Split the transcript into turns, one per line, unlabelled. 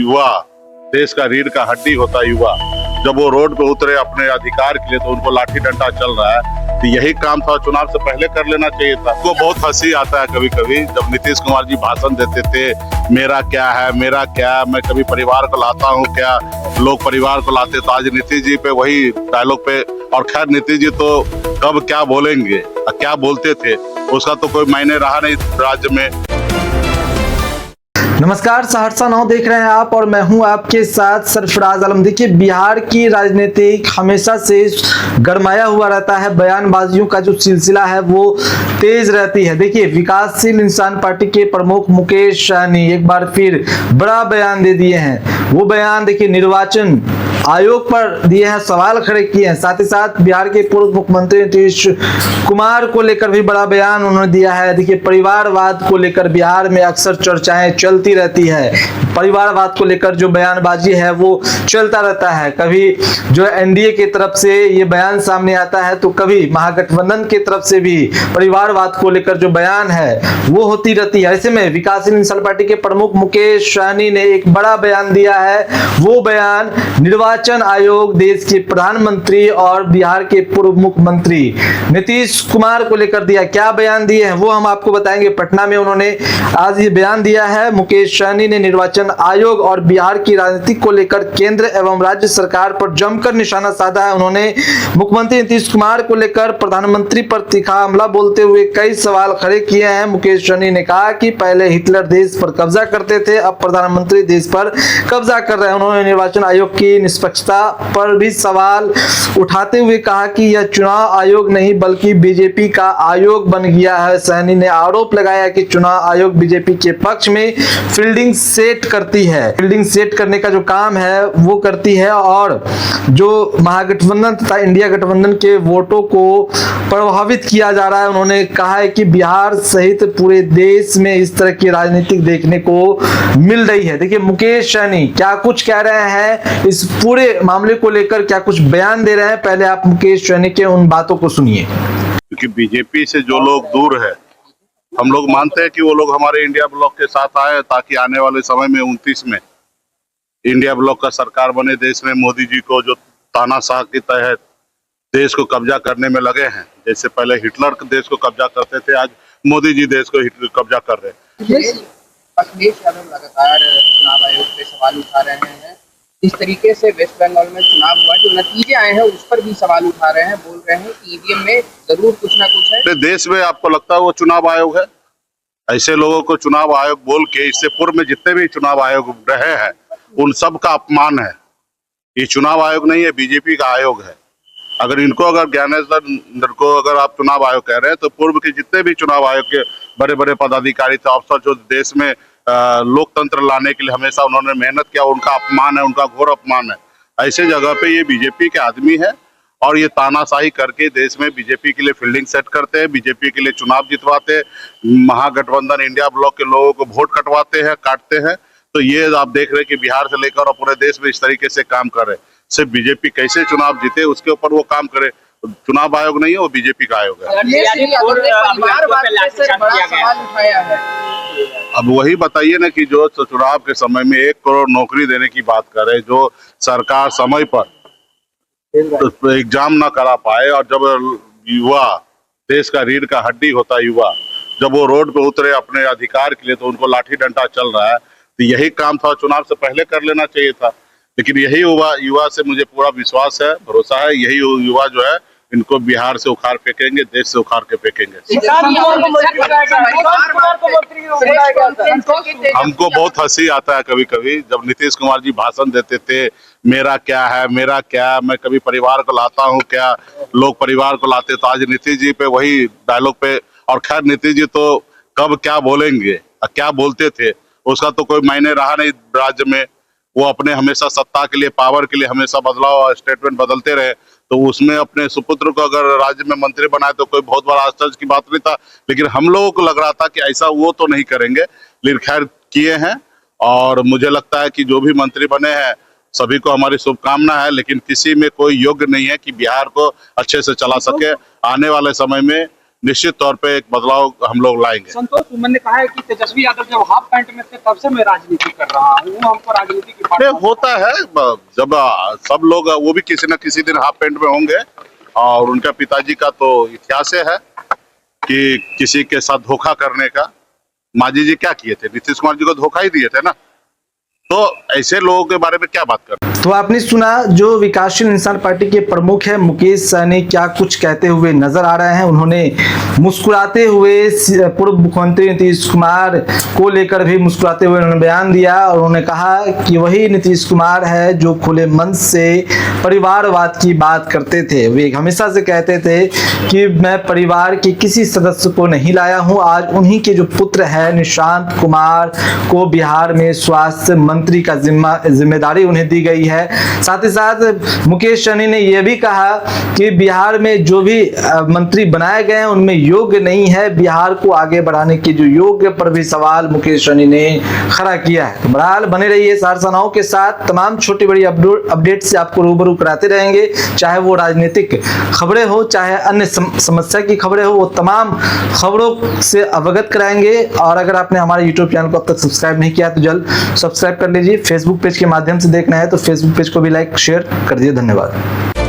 युवा देश का रीढ़ का हड्डी होता है। युवा जब वो रोड पे उतरे अपने अधिकार के लिए तो उनको लाठी डंडा चल रहा है, तो यही काम था चुनाव से पहले कर लेना चाहिए था। तो बहुत हंसी आता है कभी कभी जब नीतीश कुमार जी भाषण देते थे, मेरा क्या है, मेरा क्या है, मैं कभी परिवार को लाता हूँ क्या, लोग परिवार को लाते। तो आज नीतीश जी पे वही डायलॉग पे, और खैर नीतीश जी तो कब क्या बोलेंगे, क्या बोलते थे उसका तो कोई मायने रहा नहीं राज्य में।
नमस्कार, सहरसा 9 देख रहे हैं आप और मैं हूं आपके साथ सरफराज आलम। देखिए, बिहार की राजनीति हमेशा से गरमाया हुआ रहता है, बयानबाजियों का जो सिलसिला है वो तेज रहती है। देखिए, विकासशील इंसान पार्टी के प्रमुख मुकेश सहनी एक बार फिर बड़ा बयान दे दिए हैं। वो बयान देखिए निर्वाचन आयोग पर दिए हैं, सवाल खड़े किए हैं। साथ ही साथ बिहार के पूर्व मुख्यमंत्री नीतीश कुमार को लेकर भी बड़ा बयान उन्होंने दिया है। देखिए, परिवारवाद को लेकर बिहार में अक्सर चर्चाएं चलती रहती है। परिवारवाद को लेकर जो बयानबाजी है वो चलता रहता है। कभी जो एनडीए की तरफ से ये बयान सामने आता है तो कभी महागठबंधन की तरफ से भी परिवारवाद को लेकर जो बयान है वो होती रहती है। ऐसे में विकासशील इंसान पार्टी के प्रमुख मुकेश सहनी ने एक बड़ा बयान दिया है। वो बयान निर्वाचन आयोग, देश के प्रधानमंत्री और बिहार के पूर्व मुख्यमंत्री नीतीश कुमार को लेकर दिया। क्या बयान दिए हैं वो हम आपको बताएंगे। पटना में उन्होंने आज ये बयान दिया है। मुकेश सहनी ने निर्वाचन आयोग और बिहार की राजनीति को लेकर केंद्र एवं राज्य सरकार पर जमकर निशाना साधा है। उन्होंने मुख्यमंत्री नीतीश कुमार को लेकर प्रधानमंत्री पर तीखा हमला बोलते हुए कई सवाल खड़े किए हैं। मुकेश सहनी ने कहा कि पहले हिटलर देश पर कब्जा करते थे, अब प्रधानमंत्री देश पर कब्जा कर रहे हैं। उन्होंने निर्वाचन आयोग की निष्पक्षता पर भी सवाल उठाते हुए कहा कि यह चुनाव आयोग नहीं बल्कि बीजेपी का आयोग बन गया है। सहनी ने आरोप लगाया कि चुनाव आयोग बीजेपी के पक्ष में फील्डिंग सेट करती है, फील्डिंग सेट करने का जो काम है वो करती है और जो महागठबंधन तथा इंडिया गठबंधन के वोटों को प्रभावित किया जा रहा है। उन्होंने कहा है कि बिहार सहित पूरे देश में इस तरह की राजनीति देखने को मिल रही है। देखिए, मुकेश सहनी क्या कुछ कह रहे हैं इस पूरे मामले को लेकर, क्या कुछ बयान दे रहे हैं। पहले आप मुकेश सहनी के उन बातों को सुनिए।
क्योंकि बीजेपी से जो लोग दूर है, हम लोग मानते हैं कि वो लोग हमारे इंडिया ब्लॉक के साथ आए ताकि आने वाले समय में 29 में इंडिया ब्लॉक का सरकार बने। देश में मोदी जी को जो तानाशाह के तहत देश को कब्जा करने में लगे हैं, जैसे पहले हिटलर देश को कब्जा करते थे, आज मोदी जी देश को कब्जा कर रहे हैं।
अखिलेश यादव लगातार चुनाव आयोग पे सवाल उठा रहे हैं। इस तरीके से वेस्ट बंगाल में चुनाव हुआ, जो नतीजे आए हैं उस पर भी सवाल उठा रहे हैं, बोल रहे हैं कि ईवीएम में जरूर कुछ ना कुछ है।
देश में आपको लगता है वो चुनाव आयोग है? ऐसे लोगों को चुनाव आयोग बोल के, इससे पूर्व में जितने भी चुनाव आयोग रहे हैं उन सब का अपमान है। ये चुनाव आयोग नहीं है, बीजेपी का आयोग है। अगर इनको, अगर ज्ञानेश्वर को अगर आप चुनाव आयोग कह रहे हैं तो पूर्व के जितने भी चुनाव आयोग के बड़े बड़े पदाधिकारी थे, अफसर जो देश में लोकतंत्र लाने के लिए हमेशा उन्होंने मेहनत किया, उनका अपमान है, उनका घोर अपमान है। ऐसे जगह पे ये बीजेपी के आदमी है और ये तानाशाही करके देश में बीजेपी के लिए फील्डिंग सेट करते हैं, बीजेपी के लिए चुनाव जितवाते हैं, महागठबंधन इंडिया ब्लॉक के लोगों को वोट कटवाते हैं, काटते हैं। तो ये आप देख रहे हैं कि बिहार से लेकर और पूरे देश में इस तरीके से काम कर रहे हैं। सिर्फ बीजेपी कैसे चुनाव जीते उसके ऊपर वो काम करे। चुनाव आयोग नहीं है, वो बीजेपी का आयोग है। अब वही बताइए ना कि जो चुनाव के समय में 1 करोड़ नौकरी देने की बात करे, जो सरकार समय पर तो एग्जाम ना करा पाए, और जब युवा देश का रीढ़ का हड्डी होता है, युवा जब वो रोड पे उतरे अपने अधिकार के लिए तो उनको लाठी डंडा चल रहा है। तो यही काम था चुनाव से पहले कर लेना चाहिए था। लेकिन यही युवा से मुझे पूरा विश्वास है, भरोसा है, यही युवा जो है इनको बिहार से उखाड़ फेंकेंगे, देश से उखाड़ के फेंकेंगे। हमको बहुत हंसी आता है कभी कभी जब नीतीश कुमार जी भाषण देते थे, मेरा क्या है, मेरा क्या, मैं कभी परिवार को लाता हूँ क्या, लोग परिवार को लाते। तो आज नीतीश जी पे वही डायलॉग पे, और खैर नीतीश जी तो कब क्या बोलेंगे, क्या बोलते थे उसका तो कोई मायने रहा नहीं राज्य में। वो अपने हमेशा सत्ता के लिए, पावर के लिए हमेशा बदलाव स्टेटमेंट बदलते रहे। तो उसमें अपने सुपुत्र को अगर राज्य में मंत्री बनाए तो कोई बहुत बड़ा आश्चर्य की बात नहीं था। लेकिन हम लोगों को लग रहा था कि ऐसा वो तो नहीं करेंगे, लेकिन खैर किए हैं। और मुझे लगता है कि जो भी मंत्री बने हैं सभी को हमारी शुभकामना है, लेकिन किसी में कोई योग्य नहीं है कि बिहार को अच्छे से चला सके। आने वाले समय में निश्चित तौर पे एक बदलाव हम लोग लाएंगे।
संतोष सुमन ने कहा है कि तेजस्वी यादव जब हाफ पैंट में थे तब से मैं राजनीति कर रहा हूँ, हमको राजनीति की
ये होता है जब सब लोग, वो भी किसी न किसी दिन हाफ पैंट में होंगे। और उनका पिताजी का तो इतिहास है कि किसी के साथ धोखा करने का। मांझी जी क्या किए थे? नीतीश कुमार जी को धोखा ही दिए थे ना। तो ऐसे लोगों के बारे में क्या बात कर?
तो आपने सुना जो विकासशील इंसान पार्टी के प्रमुख है मुकेश सहनी क्या कुछ कहते हुए नजर आ रहे हैं। उन्होंने मुस्कुराते हुए पूर्व मुख्यमंत्री नीतीश कुमार को लेकर भी मुस्कुराते हुए उन्होंने बयान दिया और उन्होंने कहा कि वही नीतीश कुमार है जो खुले मन से परिवारवाद की बात करते थे। वे हमेशा से कहते थे कि मैं परिवार के किसी सदस्य को नहीं लाया हूं। आज उन्हीं के जो पुत्र है निशांत कुमार को बिहार में स्वास्थ्य मंत्री का जिम्मेदारी उन्हें दी गई है। साथ ही साथ मुकेश सहनी ने यह भी कहा कि बिहार में जो भी मंत्री बनाए गए हैं उनमें योग्य नहीं है। बिहार को आगे बढ़ाने के जो योग्य पर भी सवाल मुकेश सहनी ने खड़ा किया है। तो बहरहाल बने रहिए सहरसनाओं के साथ। तमाम छोटी बड़ी अपडेट से आपको रूबरू कराते रहेंगे, चाहे वो राजनीतिक खबरें हो चाहे अन्य समस्या की खबरें हो, वो तमाम खबरों से अवगत कराएंगे। और अगर आपने हमारे यूट्यूब चैनल को अब तक सब्सक्राइब नहीं किया तो जल्द सब्सक्राइब कर लीजिए। फेसबुक पेज के माध्यम से देखना है तो फेसबुक पेज को भी लाइक शेयर कर दिए। धन्यवाद।